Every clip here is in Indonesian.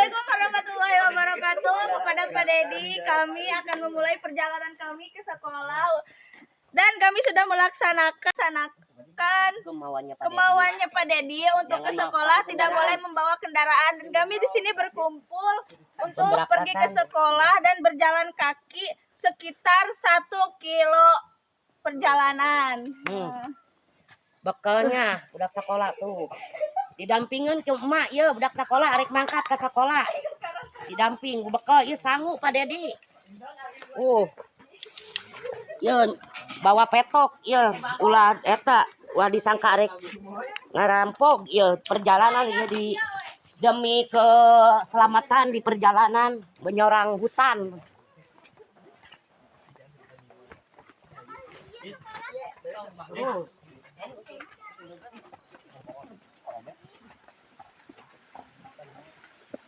Assalamualaikum warahmatullahi wabarakatuh. Kepada Pak Dedi, kami akan memulai perjalanan kami ke sekolah dan kami sudah melaksanakan kemauannya Pak Dedi untuk ke sekolah, tidak boleh membawa kendaraan, dan kami di sini berkumpul untuk pergi ke sekolah dan berjalan kaki sekitar 1 kilo perjalanan. Bekalnya budak sekolah tuh didampingin ke emak ya, budak sekolah arek mangkat ke sekolah didamping bekal ieu sangu Pak Dedi. Ya bawa petok ya ulah eta ulah disangka arek ngarampok ya perjalanan ya di demi keselamatan di perjalanan menyorang hutan.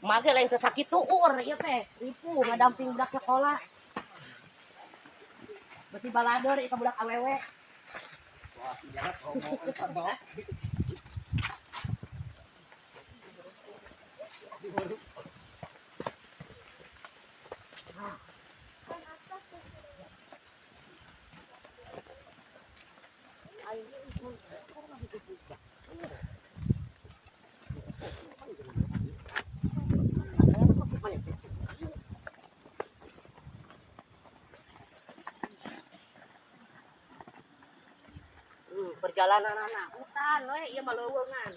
Mage lain kesakit tuur ieu teh ripu ngadamping budak sekolah. Besi baladeur ieu budak awewe. Perjalanan anak hutan we ieu mah leuweungan.